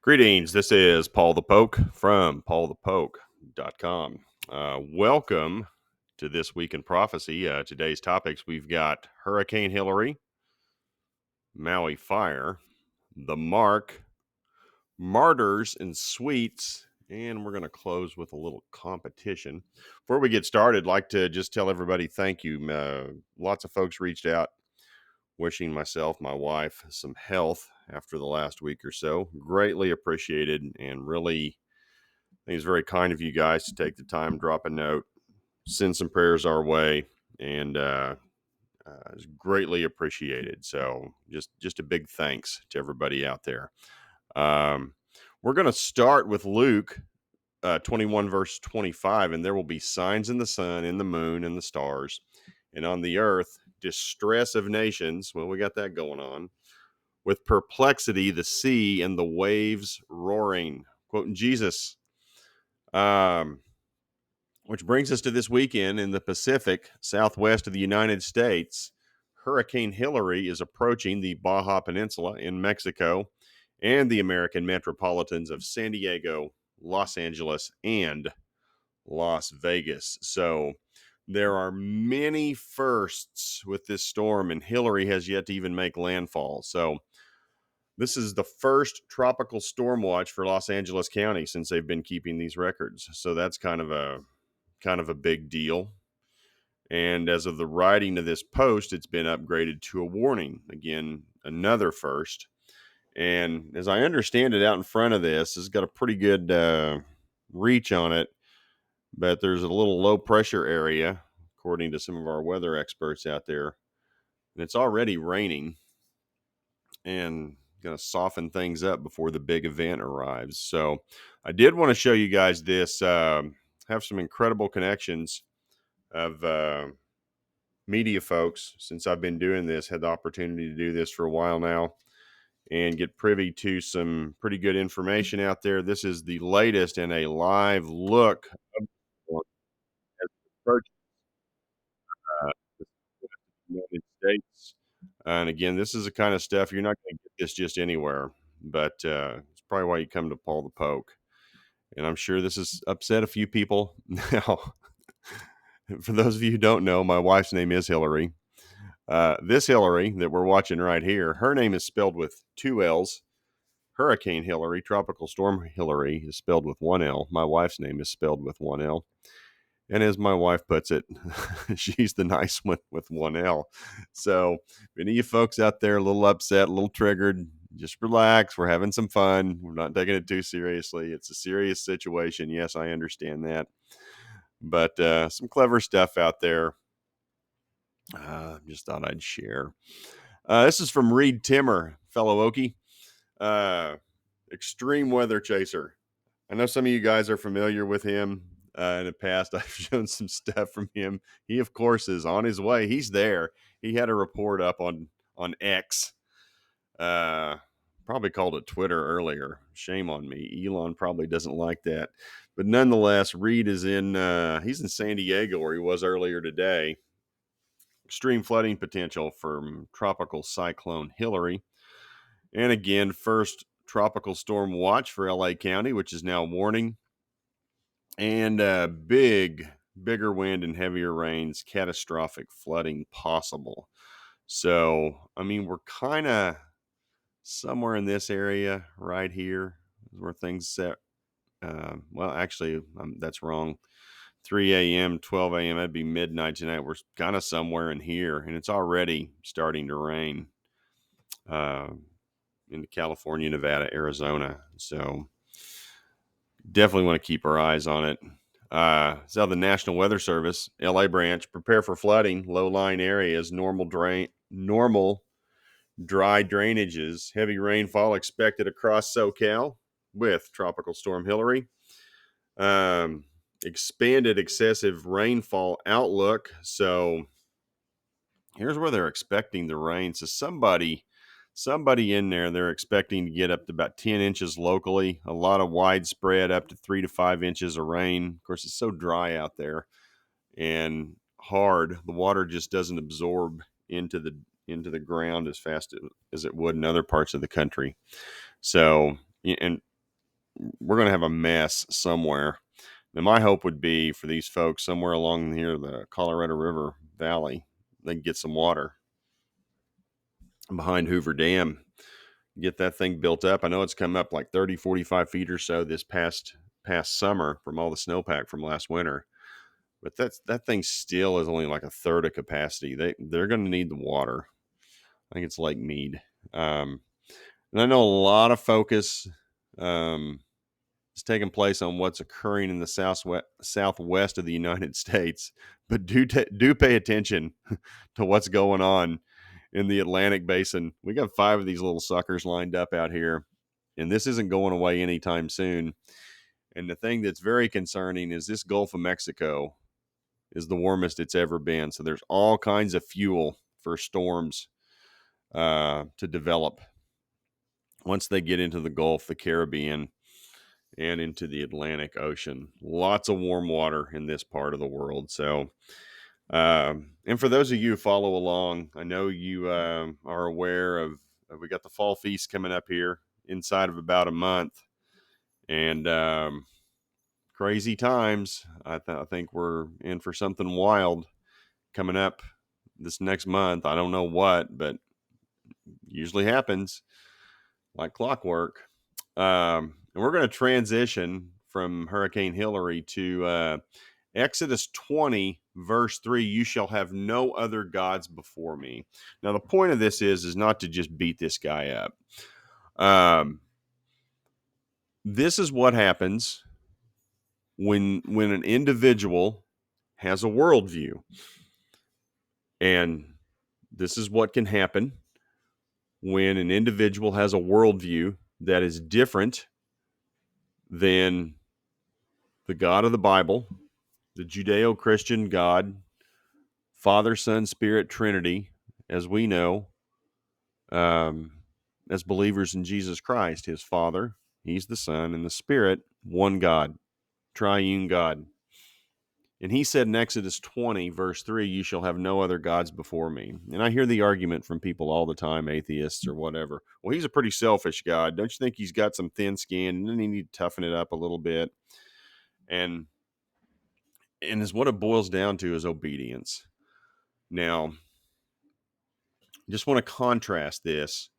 Greetings. This is Paul the Poke from PaulthePoke.com. Welcome to This Week in Prophecy. Today's topics, we've got Hurricane Hilary, Maui fire, the Mark, Martyrs and Sweets, and we're going to close with a little competition. Before we get started, I'd like to just tell everybody thank you. Lots of folks reached out wishing myself, my wife, some health after the last week or so. Greatly appreciated, and really, I think it's very kind of you guys to take the time, drop a note, send some prayers our way, and it's greatly appreciated. So just a big thanks to everybody out there. Um, we're going to start with Luke 21 verse 25, and there will be signs in the sun, in the moon, and the stars, and on the earth distress of nations. Well, we got that going on. With perplexity, the sea and the waves roaring. Quoting Jesus. Which brings us to this weekend in the Pacific Southwest of the United States. Hurricane Hilary is approaching the Baja Peninsula in Mexico and the American metropolitans of San Diego, Los Angeles, and Las Vegas. So there are many firsts with this storm, and Hilary has yet to even make landfall. So this is the first tropical storm watch for Los Angeles County since they've been keeping these records. So that's kind of a big deal. And as of the writing of this post, it's been upgraded to a warning. Again, another first. And as I understand it, out in front of this has got a pretty good reach on it, but there's a little low pressure area, according to some of our weather experts out there. And it's already raining and going to soften things up before the big event arrives. So I did want to show you guys this. Have some incredible connections of media folks since I've been doing this. Had the opportunity to do this for a while now and get privy to some pretty good information out there. This is the latest and a live look of the United States. And again, this is the kind of stuff you're not going to get this just anywhere, but it's probably why you come to Paul the Poke. And I'm sure this has upset a few people. Now, for those of you who don't know, my wife's name is Hilary. This Hilary that we're watching right here, her name is spelled with two L's. Hurricane Hilary, Tropical Storm Hilary is spelled with one L. My wife's name is spelled with one L. And as my wife puts it, she's the nice one with one L. So, if any of you folks out there a little upset, a little triggered, just relax. We're having some fun. We're not taking it too seriously. It's a serious situation. Yes, I understand that. But some clever stuff out there. Just thought I'd share. This is from Reed Timmer, fellow Okie. Extreme Weather Chaser. I know some of you guys are familiar with him. In the past, I've shown some stuff from him. He, of course, is on his way. He's there. He had a report up on X. Probably called it Twitter earlier. Shame on me. Elon probably doesn't like that. But nonetheless, Reed is he's in San Diego, or he was earlier today. Extreme flooding potential from tropical cyclone Hilary. And again, first tropical storm watch for LA County, which is now warning. And bigger wind and heavier rains, catastrophic flooding possible. So, I mean, we're kind of somewhere in this area right here where things set. Well, actually, that's wrong. 3 a.m., 12 a.m., that'd be midnight tonight. We're kind of somewhere in here, and it's already starting to rain into California, Nevada, Arizona. So definitely want to keep our eyes on it. So the National Weather Service, LA branch, prepare for flooding, low-lying areas, normal dry drainages, heavy rainfall expected across SoCal with Tropical Storm Hilary. Expanded excessive rainfall outlook. So here's where they're expecting the rain. So somebody in there, they're expecting to get up to about 10 inches locally, a lot of widespread up to 3 to 5 inches of rain. Of course, it's so dry out there and hard. The water just doesn't absorb into the ground as fast as it would in other parts of the country. So, and we're going to have a mess somewhere. Now, my hope would be for these folks somewhere along here, the Colorado River Valley, they can get some water behind Hoover Dam, get that thing built up. I know it's come up like 30, 45 feet or so this past summer from all the snowpack from last winter. But that thing still is only like a third of capacity. They're going to need the water. I think it's Lake Mead. And I know a lot of focus is taking place on what's occurring in the southwest of the United States, but do pay attention to what's going on in the Atlantic Basin. We got 5 of these little suckers lined up out here, and this isn't going away anytime soon. And the thing that's very concerning is this Gulf of Mexico is the warmest it's ever been. So there's all kinds of fuel for storms to develop once they get into the Gulf, the Caribbean, and into the Atlantic Ocean. Lots of warm water in this part of the world. So, and for those of you who follow along, I know you are aware of, we got the fall feast coming up here inside of about a month. And crazy times. I think we're in for something wild coming up this next month. I don't know what, but usually happens like clockwork. And we're going to transition from Hurricane Hilary to Exodus 20, verse 3, you shall have no other gods before me. Now, the point of this is not to just beat this guy up. This is what happens when an individual has a worldview. And this is what can happen when an individual has a worldview that is different than the God of the Bible, the Judeo-Christian God, Father, Son, Spirit, Trinity, as we know, as believers in Jesus Christ, his Father, he's the Son, and the Spirit, one God, triune God. And he said in Exodus 20, verse 3, you shall have no other gods before me. And I hear the argument from people all the time, atheists or whatever. Well, he's a pretty selfish God. Don't you think he's got some thin skin? And then he need to toughen it up a little bit. And is what it boils down to is obedience. Now, just want to contrast this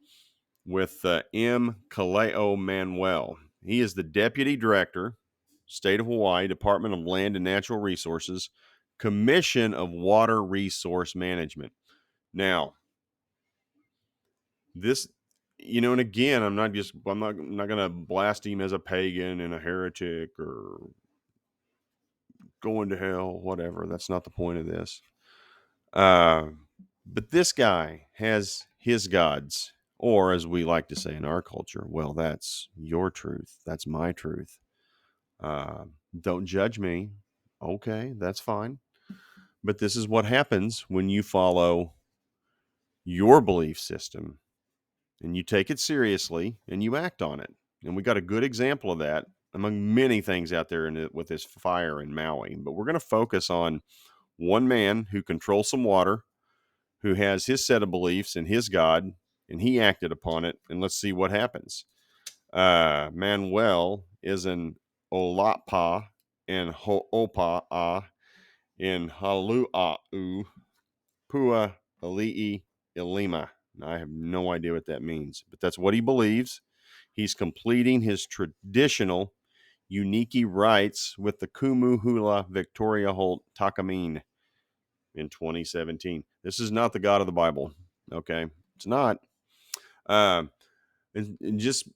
with Kaleo Manuel. He is the Deputy Director, State of Hawaii, Department of Land and Natural Resources, Commission of Water Resource Management. Now, this, and again, I'm not going to blast him as a pagan and a heretic or going to hell, whatever. That's not the point of this. But this guy has his gods, or as we like to say in our culture, well, that's your truth. That's my truth. Don't judge me. Okay, that's fine. But this is what happens when you follow your belief system and you take it seriously and you act on it. And we got a good example of that among many things out there with this fire in Maui. But we're going to focus on one man who controls some water, who has his set of beliefs and his God, and he acted upon it. And let's see what happens. Manuel is an Olapa and Ho'opa'a in Halua'u Pua Ali'i Ilima. I have no idea what that means, but that's what he believes. He's completing his traditional Uniki rites with the Kumu Hula Victoria Holt Takamine in 2017. This is not the God of the Bible. Okay. It's not. And just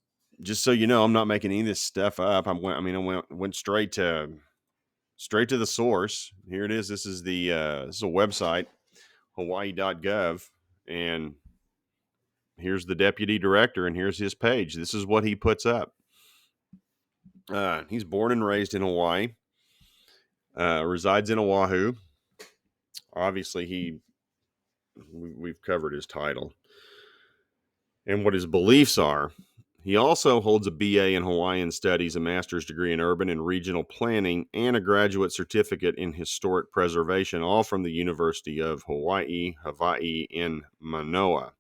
so you know, I'm not making any of this stuff up. I went straight to the source. Here it is. This is this is a website, hawaii.gov, and here's the deputy director, and here's his page. This is what he puts up. He's born and raised in Hawaii, resides in Oahu. Obviously, we've covered his title and what his beliefs are. He also holds a BA in Hawaiian Studies, a master's degree in urban and regional planning, and a graduate certificate in historic preservation, all from the University of Hawaii in Manoa.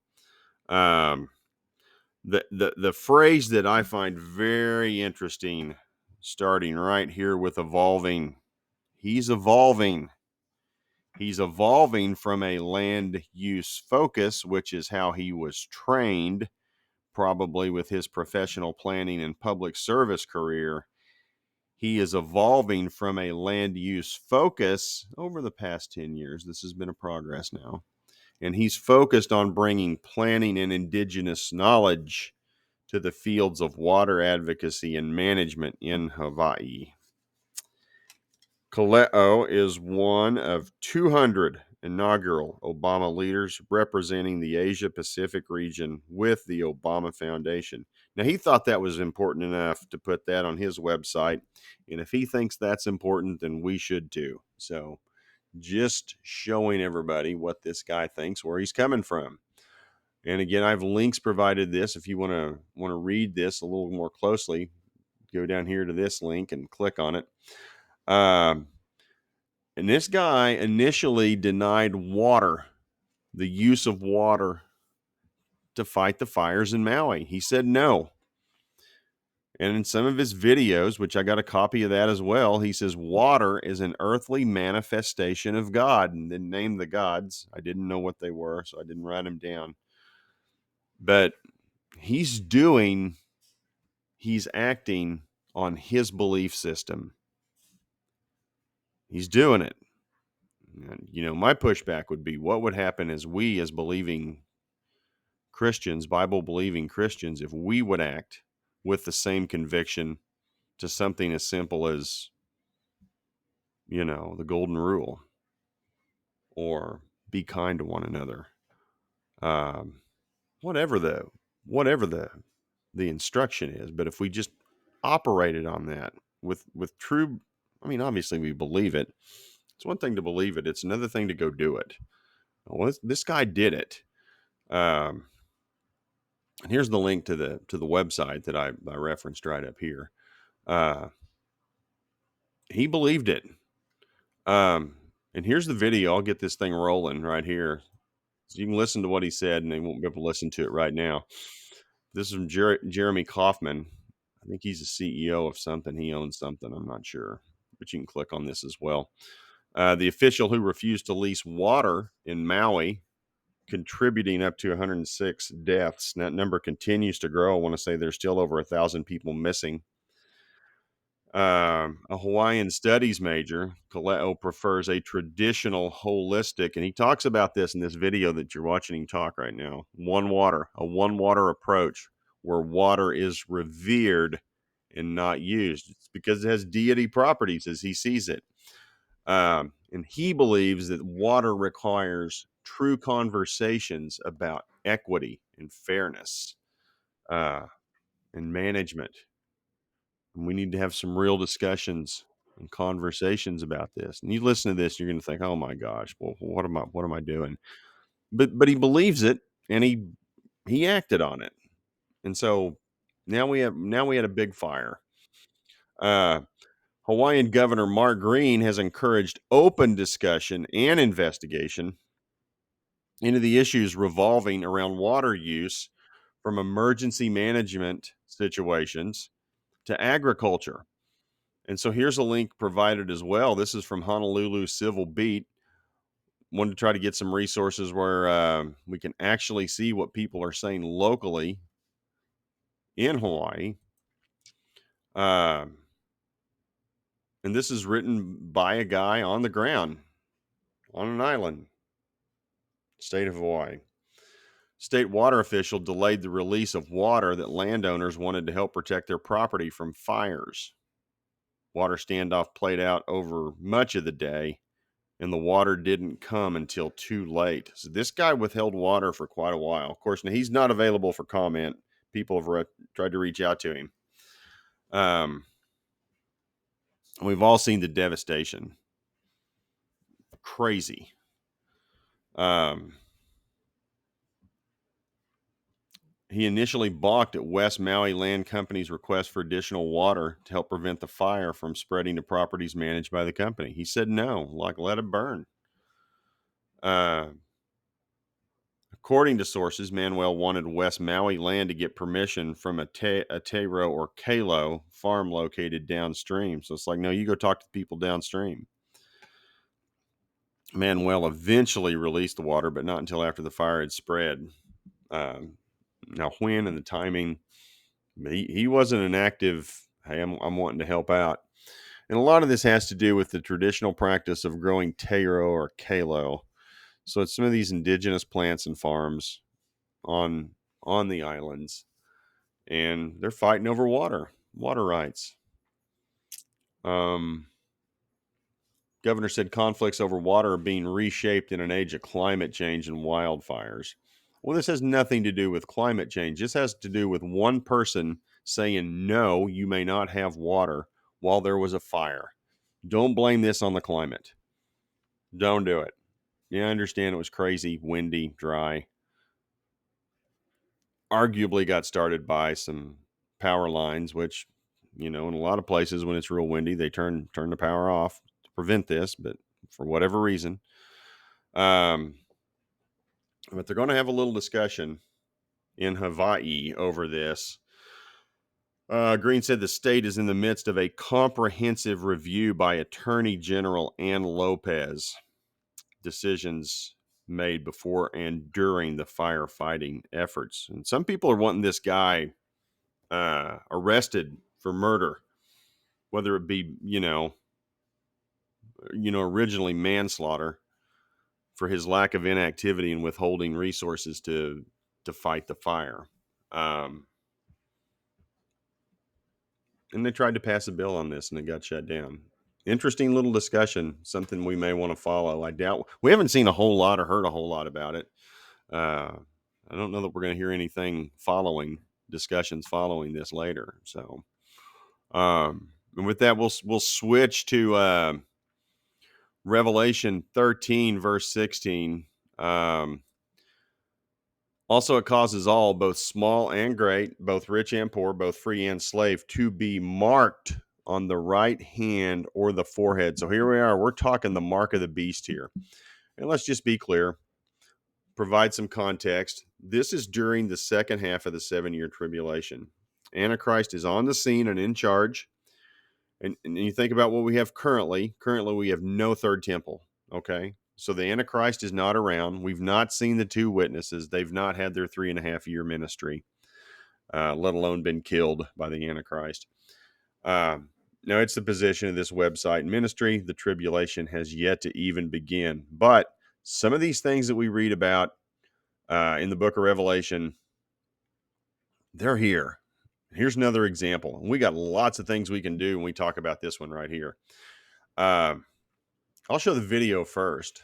The phrase that I find very interesting, starting right here with evolving. He's evolving. He's evolving from a land use focus, which is how he was trained, probably with his professional planning and public service career. He is evolving from a land use focus over the past 10 years. This has been a progress now. And he's focused on bringing planning and indigenous knowledge to the fields of water advocacy and management in Hawaii. Kaleo is one of 200 inaugural Obama leaders representing the Asia Pacific region with the Obama Foundation. Now, he thought that was important enough to put that on his website. And if he thinks that's important, then we should too. So, just showing everybody what this guy thinks, where he's coming from. And again, I have links provided this. If you want to read this a little more closely, go down here to this link and click on it. And this guy initially denied water, the use of water to fight the fires in Maui. He said no. And in some of his videos, which I got a copy of that as well, he says water is an earthly manifestation of God, and then named the gods. I didn't know what they were, so I didn't write them down. But he's acting on his belief system. He's doing it. And, my pushback would be, what would happen as we, as believing Christians, Bible believing Christians, if we would act with the same conviction to something as simple as, the golden rule, or be kind to one another, whatever the instruction is. But if we just operated on that with true, obviously we believe it. It's one thing to believe it. It's another thing to go do it. Well, this guy did it. And here's the link to the website that I referenced right up here. He believed it. And here's the video. I'll get this thing rolling right here, so you can listen to what he said, and they won't be able to listen to it right now. This is from Jeremy Kaufman. I think he's a CEO of something. He owns something. I'm not sure, but you can click on this as well. The official who refused to lease water in Maui, contributing up to 106 deaths. And that number continues to grow. I want to say there's still over 1,000 people missing. A Hawaiian studies major, Kaleo, prefers a traditional holistic, and he talks about this in this video that you're watching him talk right now. A one water approach where water is revered and not used. It's because it has deity properties as he sees it. And he believes that water requires true conversations about equity and fairness and management. And we need to have some real discussions and conversations about this. And you listen to this, you're going to think, "Oh my gosh, well, what am I doing?" But he believes it, and he acted on it. And so now we had a big fire. Uh, Hawaiian Governor Mark Green has encouraged open discussion and investigation into the issues revolving around water use, from emergency management situations to agriculture. And so here's a link provided as well. This is from Honolulu Civil Beat. Wanted to try to get some resources where we can actually see what people are saying locally in Hawaii. And this is written by a guy on the ground on an island, state of Hawaii. State water official delayed the release of water that landowners wanted to help protect their property from fires. Water standoff played out over much of the day, and the water didn't come until too late. So this guy withheld water for quite a while. Of course, now he's not available for comment. People have tried to reach out to him. We've all seen the devastation. Crazy. He initially balked at West Maui Land Company's request for additional water to help prevent the fire from spreading to properties managed by the company. He said no, let it burn. A According to sources, Manuel wanted West Maui land to get permission from a Tero or Kaleo farm located downstream. So it's like, no, you go talk to the people downstream. Manuel eventually released the water, but not until after the fire had spread. Now, when and the timing, he wasn't an active, hey, I'm wanting to help out. And a lot of this has to do with the traditional practice of growing taro or kalo. So it's some of these indigenous plants and farms on the islands, and they're fighting over water rights. Governor said conflicts over water are being reshaped in an age of climate change and wildfires. Well, this has nothing to do with climate change. This has to do with one person saying, no, you may not have water while there was a fire. Don't blame this on the climate. Don't do it. Yeah, I understand it was crazy, windy, dry. Arguably got started by some power lines, which, in a lot of places when it's real windy, they turn the power off to prevent this, but for whatever reason. But they're going to have a little discussion in Hawaii over this. Green said the state is in the midst of a comprehensive review by Attorney General Ann Lopez. Decisions made before and during the firefighting efforts. And some people are wanting this guy arrested for murder, whether it be, originally manslaughter for his lack of inactivity and withholding resources to fight the fire. And they tried to pass a bill on this and it got shut down. Interesting little discussion, something we may want to follow. I doubt we haven't seen a whole lot or heard a whole lot about it. I don't know that we're going to hear anything discussions following this later. So, and with that, we'll switch to Revelation 13, verse 16. Also, it causes all, both small and great, both rich and poor, both free and slave, to be marked on the right hand or the forehead. So here we are. We're talking the mark of the beast here. And let's just be clear, provide some context. This is during the second half of the 7-year tribulation. Antichrist is on the scene and in charge. And you think about what we have currently. Currently, we have no third temple. Okay. So the Antichrist is not around. We've not seen the two witnesses. They've not had their 3.5-year ministry, let alone been killed by the Antichrist. Now, it's the position of this website and ministry. The tribulation has yet to even begin. But some of these things that we read about in the book of Revelation, they're here. Here's another example. We got lots of things we can do when we talk about this one right here. I'll show the video first.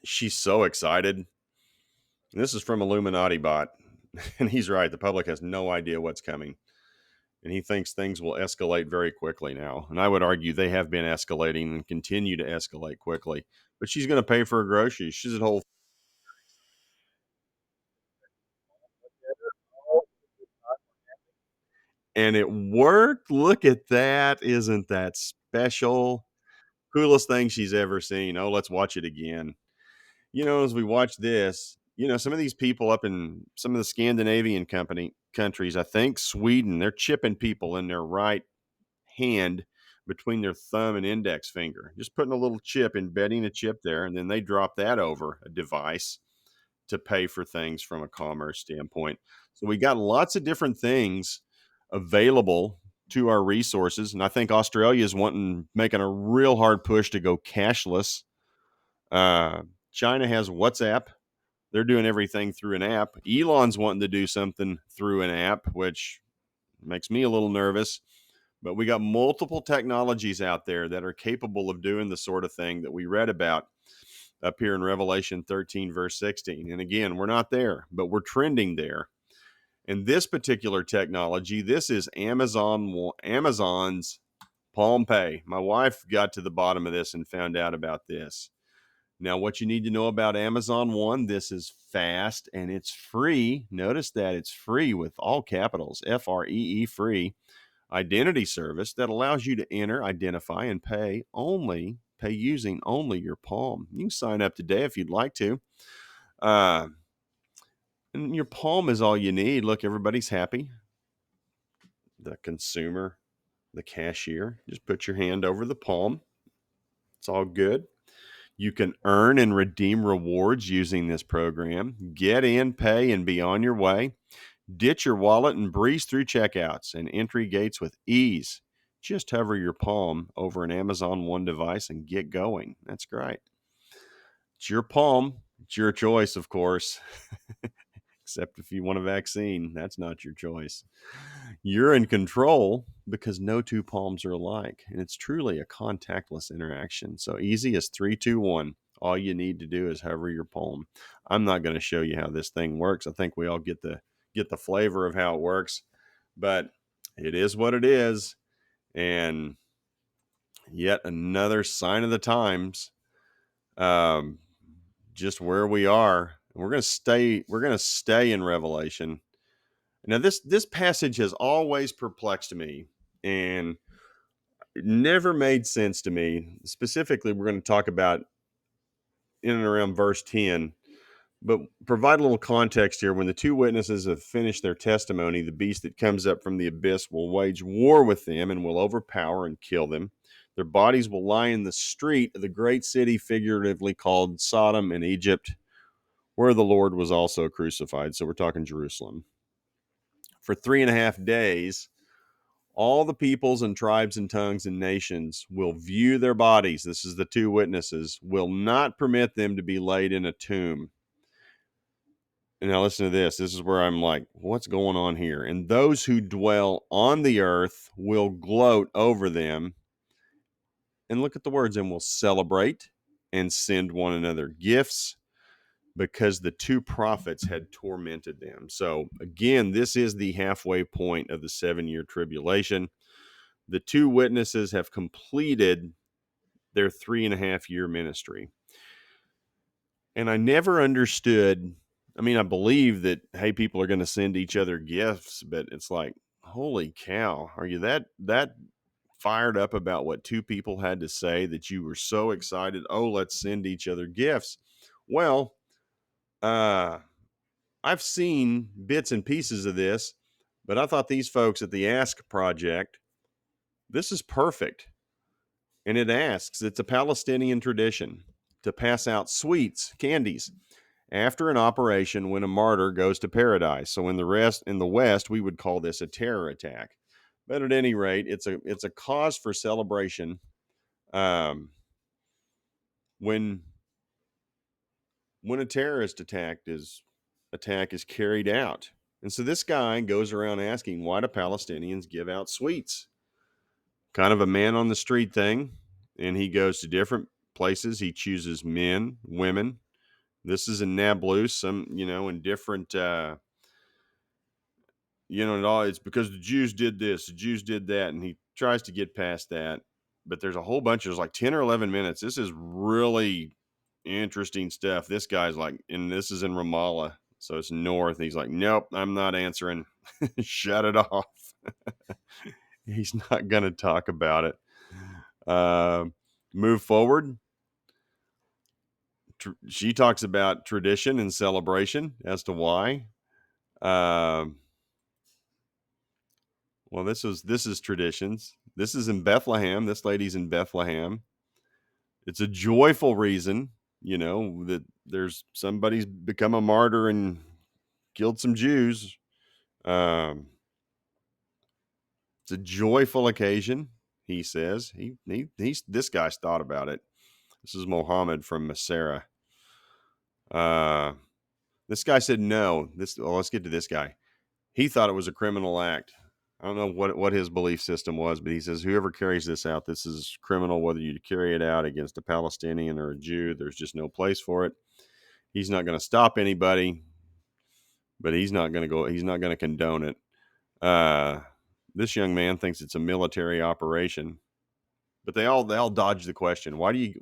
She's so excited. This is from Illuminati Bot. And he's right. The public has no idea what's coming. And he thinks things will escalate very quickly now. And I would argue they have been escalating and continue to escalate quickly. But she's going to pay for her groceries. She's at Whole. And it worked. Look at that. Isn't that special? Coolest thing she's ever seen. Oh, let's watch it again. As we watch this, some of these people up in some of the Scandinavian countries, I think Sweden, they're chipping people in their right hand between their thumb and index finger, just putting a little chip, embedding a chip there, and then they drop that over a device to pay for things from a commerce standpoint. So we got lots of different things available to our resources, and I think Australia is making a real hard push to go cashless. China has WhatsApp. They're doing everything through an app. Elon's wanting to do something through an app, which makes me a little nervous. But we got multiple technologies out there that are capable of doing the sort of thing that we read about up here in Revelation 13, verse 16. And again, we're not there, but we're trending there. And this particular technology, this is Amazon's Palm Pay. My wife got to the bottom of this and found out about this. Now, what you need to know about Amazon One, this is fast and it's free. Notice that it's free with all capitals, FREE, free identity service that allows you to enter, identify, and pay using only your palm. You can sign up today if you'd like to. And your palm is all you need. Look, everybody's happy. The consumer, the cashier, just put your hand over the palm. It's all good. You can earn and redeem rewards using this program. Get in, pay, and be on your way. Ditch your wallet and breeze through checkouts and entry gates with ease. Just hover your palm over an Amazon One device and get going. That's great. It's your palm. It's your choice, of course. Except if you want a vaccine, that's not your choice. You're in control because no two palms are alike, and it's truly a contactless interaction. So easy as 3, 2, 1. All you need to do is hover your palm. I'm not going to show you how this thing works. I think we all get the flavor of how it works, but it is what it is, and yet another sign of the times. Just where we are. We're going to stay in Revelation. Now this passage has always perplexed me and it never made sense to me. Specifically, we're going to talk about in and around verse 10, but provide a little context here. When the two witnesses have finished their testimony, the beast that comes up from the abyss will wage war with them and will overpower and kill them. Their bodies will lie in the street of the great city, figuratively called Sodom and Egypt, where the Lord was also crucified. So we're talking Jerusalem. For 3.5 days, all the peoples and tribes and tongues and nations will view their bodies. This is the two witnesses, will not permit them to be laid in a tomb. And now listen to this. This is where I'm like, what's going on here? And those who dwell on the earth will gloat over them. And look at the words, and will celebrate and send one another gifts, because the two prophets had tormented them. So again, this is the halfway point of the 7-year tribulation. The two witnesses have completed their 3.5-year ministry. And I never understood. I mean, I believe that, hey, people are going to send each other gifts, but it's like, holy cow, are you that fired up about what two people had to say that you were so excited? Oh, let's send each other gifts. Well, I've seen bits and pieces of this, but I thought these folks at the Ask Project, this is perfect. And it asks, it's a Palestinian tradition to pass out sweets, candies, after an operation when a martyr goes to paradise. So in the West, we would call this a terror attack. But at any rate, it's a cause for celebration when a terrorist attack is carried out. And so this guy goes around asking, why do Palestinians give out sweets? Kind of a man on the street thing. And he goes to different places. He chooses men, women. This is in Nablus, in different, it's because the Jews did this, the Jews did that. And he tries to get past that. But there's a whole bunch, there's like 10 or 11 minutes. This is really interesting stuff. This guy's like, and this is in Ramallah. So it's north. He's like, nope, I'm not answering. Shut it off. He's not going to talk about it. Move forward. She talks about tradition and celebration as to why. Well, this is traditions. This is in Bethlehem. This lady's in Bethlehem. It's a joyful reason, that there's somebody's become a martyr and killed some Jews. It's a joyful occasion, he says. He's this guy's thought about it. This is Mohammed from Masera. This guy said no. Let's get to this guy. He thought it was a criminal act. I don't know what his belief system was, but he says whoever carries this out, this is criminal, whether you carry it out against a Palestinian or a Jew. There's just no place for it. He's not going to stop anybody, but he's not going to condone it. This young man thinks it's a military operation, but they all dodge the question. Why do you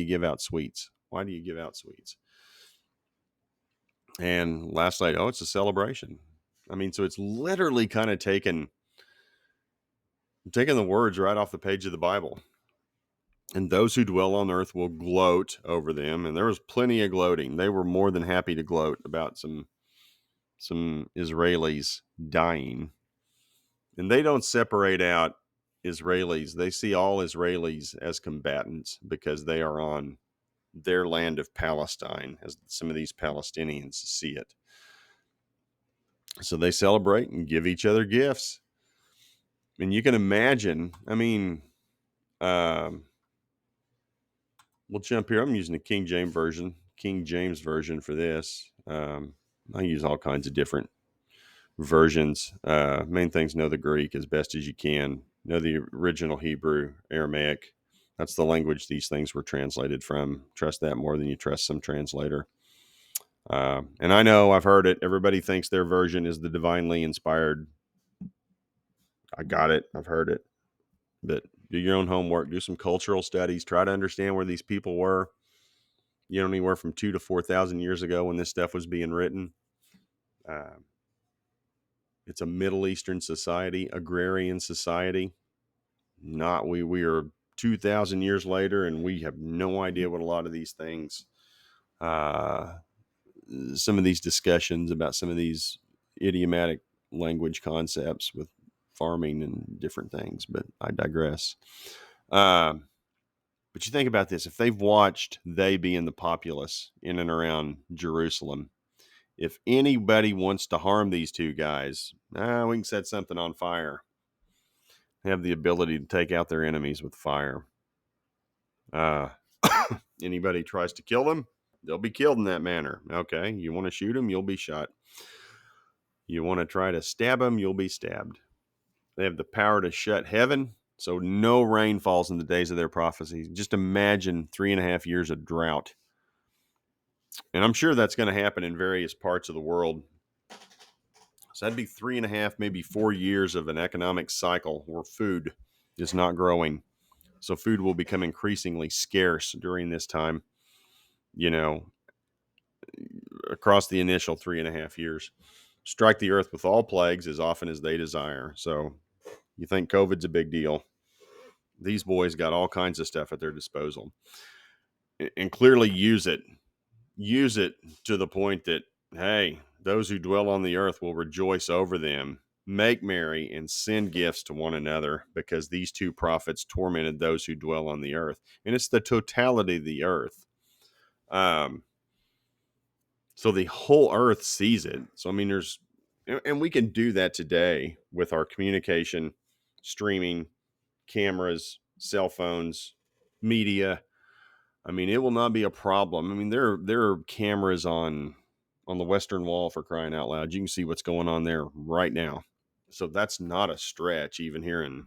give out sweets? Why do you give out sweets? And last night, it's a celebration. I mean, so it's literally kind of taking the words right off the page of the Bible. And those who dwell on earth will gloat over them. And there was plenty of gloating. They were more than happy to gloat about some some Israelis dying. And they don't separate out Israelis. They see all Israelis as combatants because they are on their land of Palestine, as some of these Palestinians see it. So they celebrate and give each other gifts. And you can imagine, I mean, we'll jump here. I'm using the King James version for this. I use all kinds of different versions. Main things, know the Greek as best as you can. Know the original Hebrew, Aramaic. That's the language these things were translated from. Trust that more than you trust some translator. And I know I've heard it. Everybody thinks their version is the divinely inspired. I got it. I've heard it. But do your own homework. Do some cultural studies. Try to understand where these people were. You know, anywhere from 2,000 to 4,000 years ago when this stuff was being written. It's a Middle Eastern society, agrarian society. Not we are 2,000 years later, and we have no idea what a lot of these things. Some of these discussions about some of these idiomatic language concepts with farming and different things, but I digress. But you think about this: if they've watched they being the populace in and around Jerusalem, if anybody wants to harm these two guys, we can set something on fire. Have the ability to take out their enemies with fire. Anybody tries to kill them, they'll be killed in that manner. Okay, you want to shoot them, you'll be shot. You want to try to stab them, you'll be stabbed. They have the power to shut heaven, so no rain falls in the days of their prophecy. Just imagine 3.5 years of drought. And I'm sure that's going to happen in various parts of the world. So that'd be 3.5, maybe 4 years of an economic cycle where food is not growing. So food will become increasingly scarce during this time, you know, across the initial 3.5 years. Strike the earth with all plagues as often as they desire. So you think COVID's a big deal. These boys got all kinds of stuff at their disposal and clearly use it. Use it to the point that, hey, those who dwell on the earth will rejoice over them, make merry, and send gifts to one another, because these two prophets tormented those who dwell on the earth. And it's the totality of the earth. So the whole earth sees it. So, I mean, and we can do that today with our communication, streaming, cameras, cell phones, media. I mean, it will not be a problem. I mean, there are cameras on the Western Wall, for crying out loud. You can see what's going on there right now. So that's not a stretch, even here in,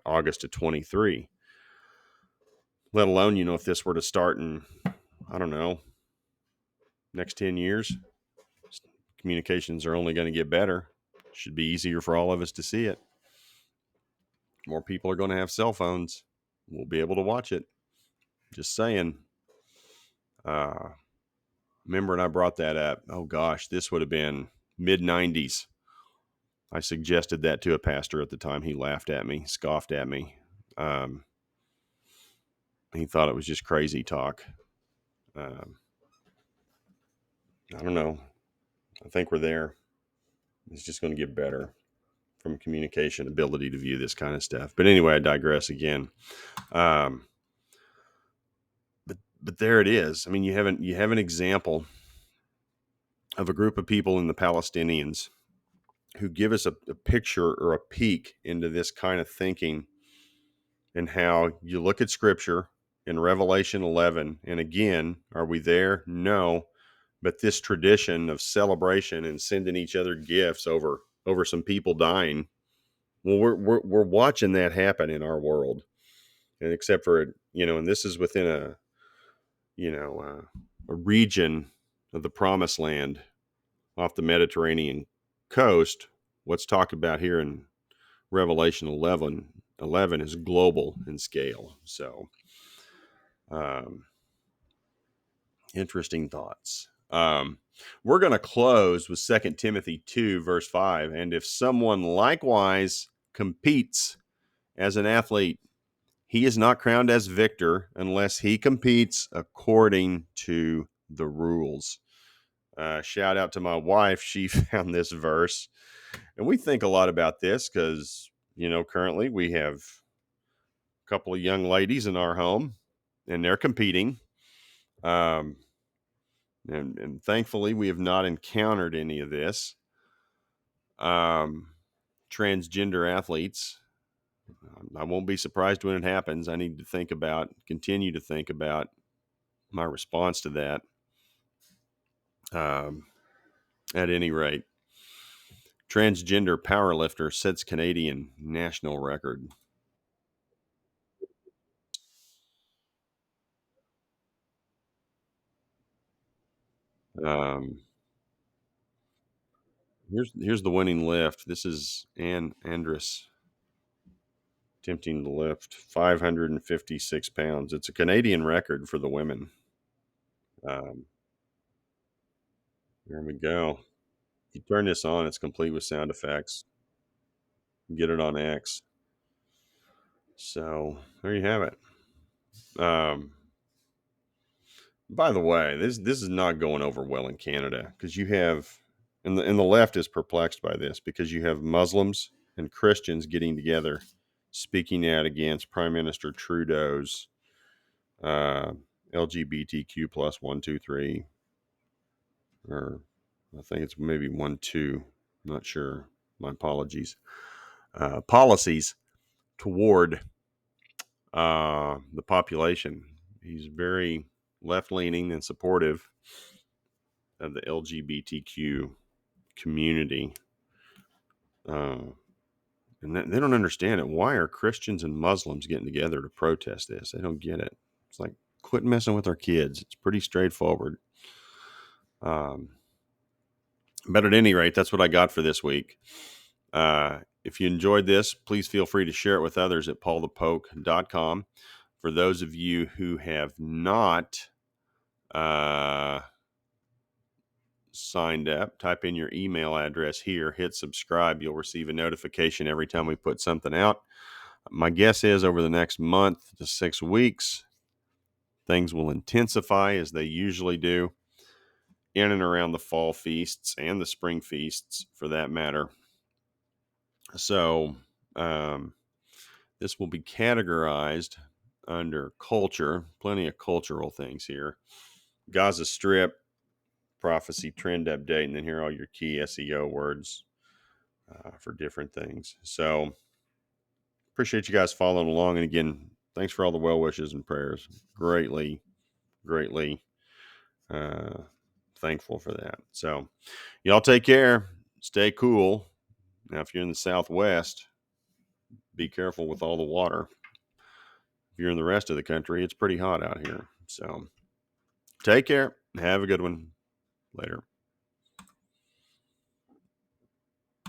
August of 23. Let alone, if this were to start in, I don't know, next 10 years, communications are only going to get better. Should be easier for all of us to see it. More people are going to have cell phones. We'll be able to watch it. Just saying. Remember when I brought that up? Oh gosh, this would have been mid-90s. I suggested that to a pastor at the time. He laughed at me, scoffed at me. He thought it was just crazy talk. I don't know. I think we're there. It's just going to get better from communication ability to view this kind of stuff. But anyway, I digress again. But there it is. I mean, you have an example of a group of people in the Palestinians who give us a picture or a peek into this kind of thinking, and how you look at scripture in Revelation 11. And again, are we there? No. But this tradition of celebration and sending each other gifts over some people dying, well, we're watching that happen in our world. And except for, and this is within a region of the Promised Land off the Mediterranean coast. What's talked about here in Revelation 11 is global in scale. So, interesting thoughts. We're going to close with 2 Timothy 2, verse 5. And if someone likewise competes as an athlete, he is not crowned as victor unless he competes according to the rules. Shout out to my wife. She found this verse. And we think a lot about this because, currently we have a couple of young ladies in our home and they're competing. Um, and thankfully, we have not encountered any of this. Transgender athletes. I won't be surprised when it happens. I need to continue to think about my response to that. At any rate, transgender powerlifter sets Canadian national record. Um, here's the winning lift. This is Ann Andrus attempting to lift 556 pounds. It's a Canadian record for the women. Um, there we go. If you turn this on, it's complete with sound effects. Get it on X. So there you have it. By the way, this is not going over well in Canada because you have, and the left is perplexed by this because you have Muslims and Christians getting together, speaking out against Prime Minister Trudeau's uh, LGBTQ plus 123, or I think it's maybe 1 2. Not sure. My apologies. Policies toward the population. He's very left leaning and supportive of the LGBTQ community. And they don't understand it. Why are Christians and Muslims getting together to protest this? They don't get it. It's like, quit messing with our kids. It's pretty straightforward. But at any rate, that's what I got for this week. If you enjoyed this, please feel free to share it with others at PaulthePoke.com. For those of you who have not signed up, type in your email address here, hit subscribe. You'll receive a notification every time we put something out. My guess is over the next month to 6 weeks, things will intensify as they usually do in and around the fall feasts and the spring feasts for that matter. So this will be categorized under culture, plenty of cultural things here. Gaza Strip, prophecy, trend update, and then here are all your key SEO words for different things. So appreciate you guys following along. And again, thanks for all the well wishes and prayers. Greatly thankful for that. So y'all take care. Stay cool. Now, if you're in the Southwest, be careful with all the water. If you're in the rest of the country, it's pretty hot out here. So take care. Have a good one. Later.